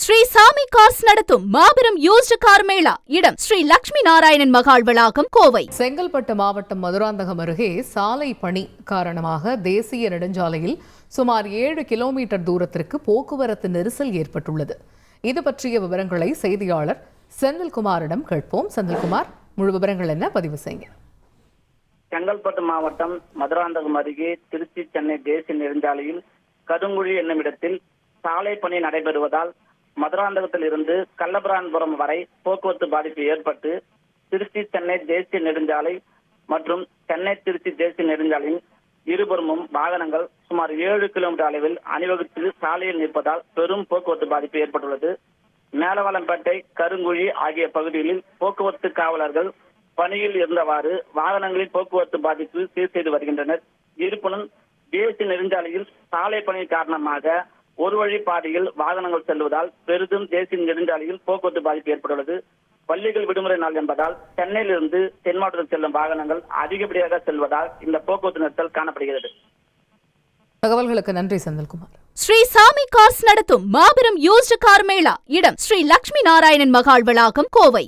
ஸ்ரீ சாமி கார்ஸ் நடத்தும் மாபெரும் யூஸ்டு கார் மேளா. இடம் ஸ்ரீ லட்சுமி நாராயணன் மகால் வளாகம், கோவை. செங்கல்பட்டு மாவட்டம் மதுராந்தகம் அருகே சாலை பணி காரணமாக தேசிய நெடுஞ்சாலையில் சுமார் 7 கிலோமீட்டர் தூரத்திற்கு போக்குவரத்து நெரிசல் ஏற்பட்டுள்ளது. இது பற்றிய விவரங்களை செய்தியாளர் செந்தில்குமாரிடம் கேட்போம். செந்தில்குமார், முழு விவரங்கள் என்ன, பதிவு செய்யுங்க. செங்கல்பட்டு மாவட்டம் மதுராந்தகம் அருகே திருச்சி சென்னை தேசிய நெடுஞ்சாலையில் கருங்குழி என்னும் இடத்தில் சாலை பணி நடைபெறுவதால் மதுராந்தகத்தில் இருந்து கள்ளபிரான்புரம் வரை போக்குவரத்து பாதிப்பு ஏற்பட்டு திருச்சி சென்னை தேசிய நெடுஞ்சாலை மற்றும் சென்னை திருச்சி தேசிய நெடுஞ்சாலையின் இருபுறமும் வாகனங்கள் சுமார் 7 கிலோமீட்டர் அளவில் அணிவகுத்து சாலையில் நிற்பதால் பெரும் போக்குவரத்து பாதிப்பு ஏற்பட்டுள்ளது. மேலவாளம்பேட்டை, கருங்குழி ஆகிய பகுதிகளில் போக்குவரத்து காவலர்கள் பணியில் இருந்தவாறு வாகனங்களில் போக்குவரத்து பாதிப்பு சீர் செய்து வருகின்றனர். இருப்பினும் தேசிய நெடுஞ்சாலையில் சாலை பணி காரணமாக ஒரு வழி பாதையில் வாகனங்கள் செல்வதால் பெரிதும் தேசிய நெடுஞ்சாலையில் போக்குவரத்து பாதிப்பு ஏற்பட்டுள்ளது. பள்ளிகள் விடுமுறை நாள் என்பதால் சென்னையிலிருந்து தென் மாவட்டத்தில் செல்லும் வாகனங்கள் அதிகப்படியாக செல்வதால் இந்த போக்குவரத்து நெரிசல் காணப்படுகிறது. தகவல்களுக்கு நன்றி செந்தில்குமார். ஸ்ரீ சாமி கார்ஸ் நடத்தும் மாபெரும் யூஸ்டு கார் மேளா. இடம் ஸ்ரீ லட்சுமி நாராயணன் மகால் வளாகம், கோவை.